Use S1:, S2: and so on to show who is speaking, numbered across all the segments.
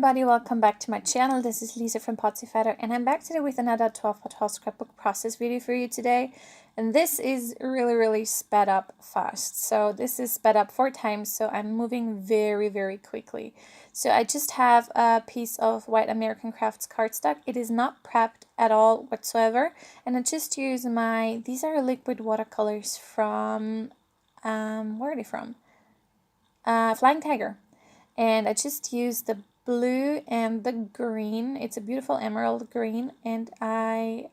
S1: everybody, welcome back to my channel. This is Lisa from Potsiefighter, and I'm back today with another 12x12 scrapbook process video for you today. And this is really sped up fast. So this is sped up 4 times, so I'm moving very quickly. So I just have a piece of white American Crafts cardstock. It is not prepped at all whatsoever, and I just use these are liquid watercolors from, where are they from? Flying Tiger. And I just used the blue and the green. It's a beautiful emerald green, and I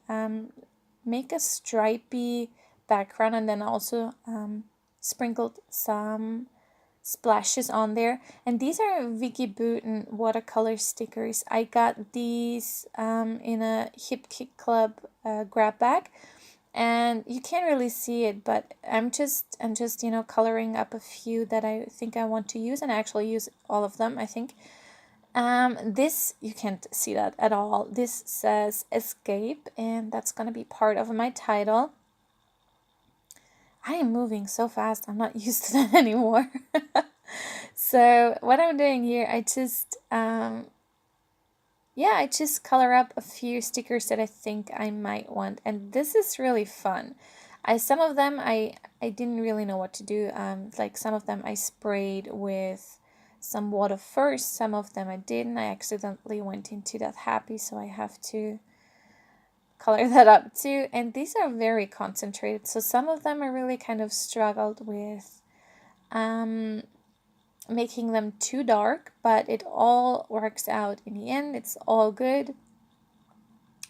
S1: make a stripy background, and then also sprinkled some splashes on there. And these are Vicky Boutin watercolor stickers. I got these in a Hip Kick Club grab bag, and you can't really see it, but I'm just you know, coloring up a few that I think I want to use, and I actually use all of them, I think. This, you can't see that at all. This says escape, and that's gonna be part of my title. I am moving so fast, I'm not used to that anymore. So what I'm doing here, I just I just color up a few stickers that I think I might want, and this is really fun. Some of them I didn't really know what to do. Like some of them I sprayed with some water first, some of them I didn't. I accidentally went into that happy, so I have to color that up too. And these are very concentrated, so some of them I really kind of struggled with making them too dark, but it all works out in the end. It's all good.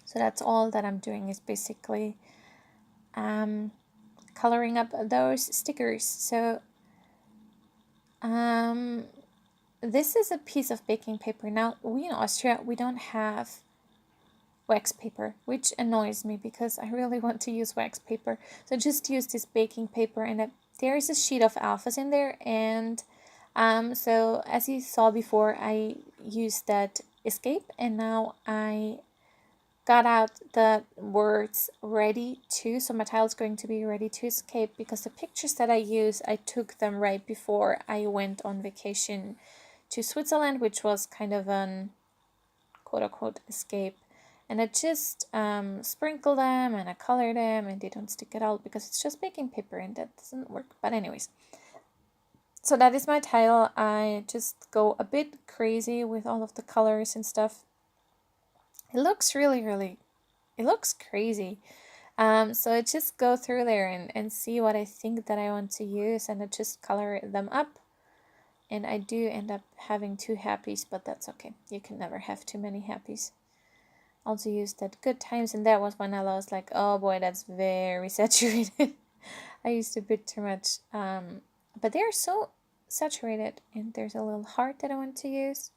S1: So that's all that I'm doing, is basically coloring up those stickers. So this is a piece of baking paper. Now, we in Austria, we don't have wax paper, which annoys me because I really want to use wax paper. So just use this baking paper, and there is a sheet of alphas in there, and so as you saw before, I used that escape, and now I got out the words ready to, so my title is going to be ready to escape, because the pictures that I use, I took them right before I went on vacation to Switzerland, which was kind of an quote-unquote escape. And I just sprinkle them and I color them, and they don't stick at all because it's just baking paper and that doesn't work. But anyways, so that is my title. I just go a bit crazy with all of the colors and stuff. It looks really, it looks crazy. So I just go through there and see what I think that I want to use, and I just color them up. And I do end up having 2 happies, but that's okay. You can never have too many happies. Also used that Good Times, and that was when I was like, oh boy, that's very saturated. I used a bit too much. But they are so saturated, and there's a little heart that I want to use.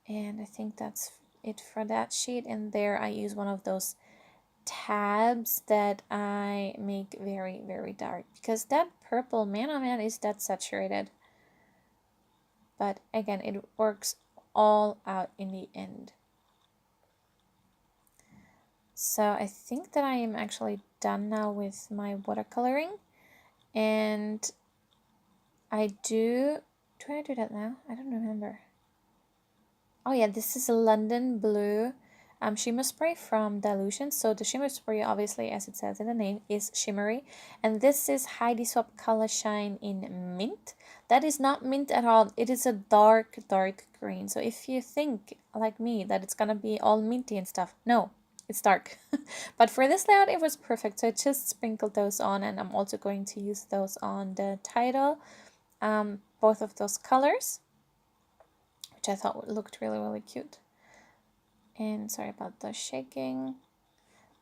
S1: And I think that's it for that sheet. And there I use one of those tabs that I make very dark, because that purple, man oh man, is that saturated. But again, it works all out in the end. So I think that I am actually done now with my watercoloring. And do I do that now? I don't remember. Oh yeah, this is a London Blue shimmer spray from Dilution. So the shimmer spray, obviously, as it says in the name, is shimmery. And this is Heidi Swapp Color Shine in Mint. That is not mint at all. It is a dark green. So if you think, like me, that it's gonna be all minty and stuff, no, it's dark. But for this layout, it was perfect. So I just sprinkled those on, and I'm also going to use those on the title. Both of those colors, which I thought looked really cute. And sorry about the shaking,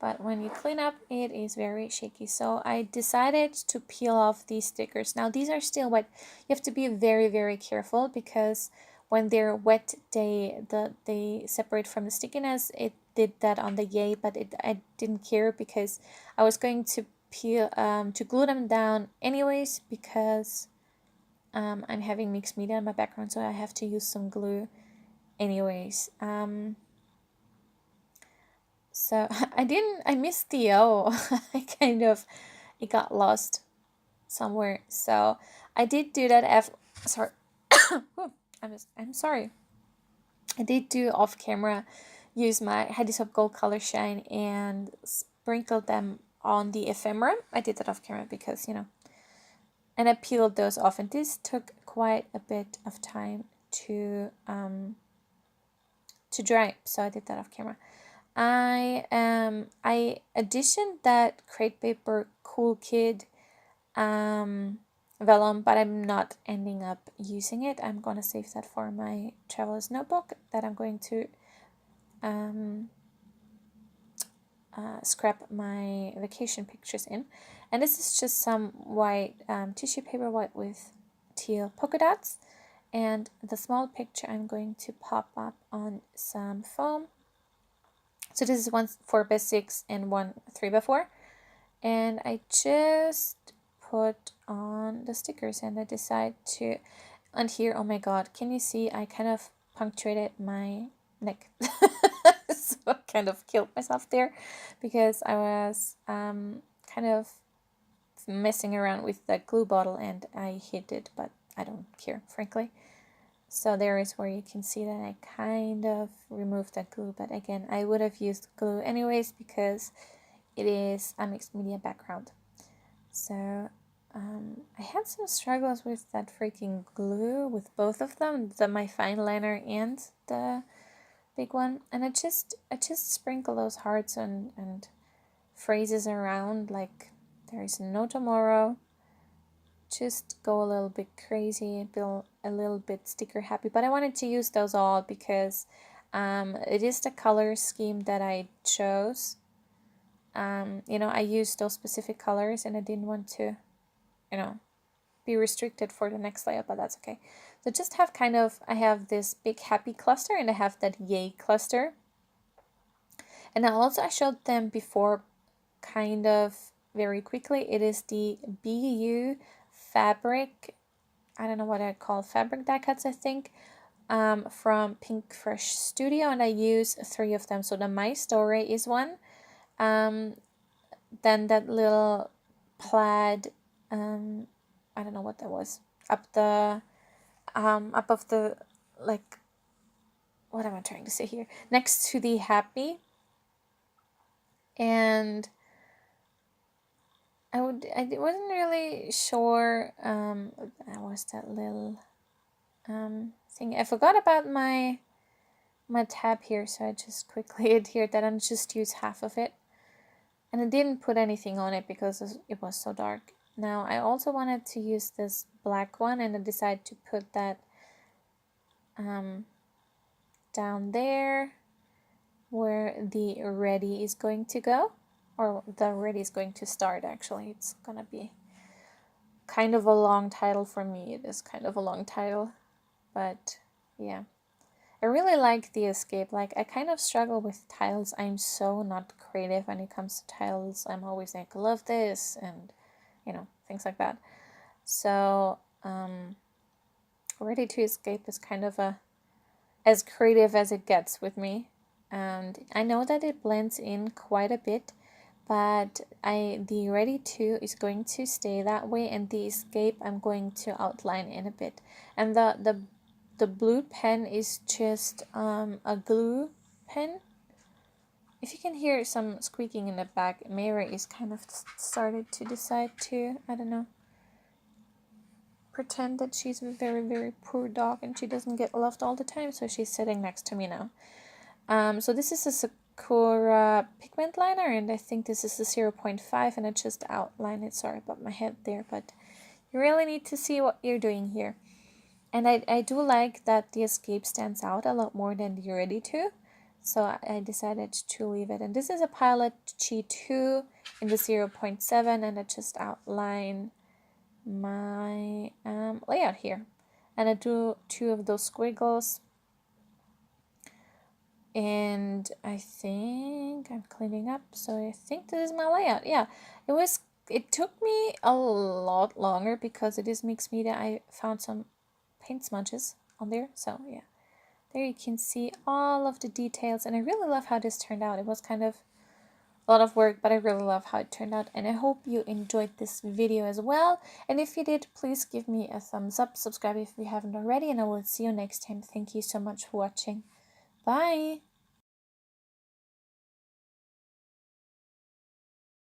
S1: but when you clean up, it is very shaky. So I decided to peel off these stickers. Now these are still wet. You have to be very careful, because when they're wet, they separate from the stickiness. It did that on the Yay, but I didn't care, because I was going to peel to glue them down anyways, because I'm having mixed media in my background, so I have to use some glue anyways. So I missed the O. It got lost somewhere. So I did do that sorry. I'm sorry. I did do off camera use my Hadisop Gold Color Shine and sprinkled them on the ephemera. I did that off camera because, you know, and I peeled those off, and this took quite a bit of time to dry, so I did that off camera. I auditioned that crepe paper Cool Kid vellum, but I'm not ending up using it. I'm gonna save that for my traveler's notebook that I'm going to scrap my vacation pictures in. And this is just some white tissue paper, white with teal polka dots. And the small picture I'm going to pop up on some foam. So this is one 4x6 and one 3x4. And I just put on the stickers, and I decide to, and here, oh my god, can you see I kind of punctuated my neck. So I kind of killed myself there because I was kind of messing around with the glue bottle and I hit it, but I don't care, frankly. So there is where you can see that I kind of removed that glue, but again, I would have used glue anyways because it is a mixed media background. So I had some struggles with that freaking glue with both of them, my fine liner and the big one, and I just sprinkle those hearts and phrases around like there is no tomorrow. Just go a little bit crazy, feel a little bit sticker happy, but I wanted to use those all because it is the color scheme that I chose. You know, I used those specific colors and I didn't want to, you know, be restricted for the next layout, but that's okay. So just have kind of, I have this big happy cluster and I have that yay cluster. And I showed them before kind of very quickly. It is the BU fabric, I don't know what I call fabric die cuts, I think, from Pink Fresh Studio, and I use 3 of them. So the My Story is one, then that little plaid, I don't know what that was, up of the, like, what am I trying to say here, next to the happy, and I wasn't really sure, that was that little thing. I forgot about my tab here, so I just quickly adhered that and just use half of it. And I didn't put anything on it because it was so dark. Now, I also wanted to use this black one, and I decided to put that down there where the ready is going to go. Or the ready is going to start, actually. It's gonna be kind of a long title for me. It is kind of a long title. But, yeah. I really like the escape. Like, I kind of struggle with titles. I'm so not creative when it comes to titles. I'm always like, love this, and, you know, things like that. So, Ready to Escape is kind of as creative as it gets with me. And I know that it blends in quite a bit, but the Ready To is going to stay that way, and the Escape I'm going to outline in a bit. And the blue pen is just a glue pen. If you can hear some squeaking in the back, Mayra is kind of started to decide to, I don't know, pretend that she's a very, very poor dog and she doesn't get loved all the time, so she's sitting next to me now. So this is a Sakura pigment liner, and I think this is a 0.5, and I just outline it. Sorry about my head there, but you really need to see what you're doing here. And I do like that the Escape stands out a lot more than the Ready To, so I decided to leave it. And this is a Pilot G2 in the 0.7, and I just outline my layout here. And I do 2 of those squiggles. And I think I'm cleaning up, so I think this is my layout. Yeah, it took me a lot longer because it is mixed media. I found some paint smudges on there, so yeah, there you can see all of the details, and I really love how this turned out. It was kind of a lot of work, but I really love how it turned out, and I hope you enjoyed this video as well. And if you did, please give me a thumbs up, subscribe if you haven't already, and I will see you next time. Thank you so much for watching. Bye!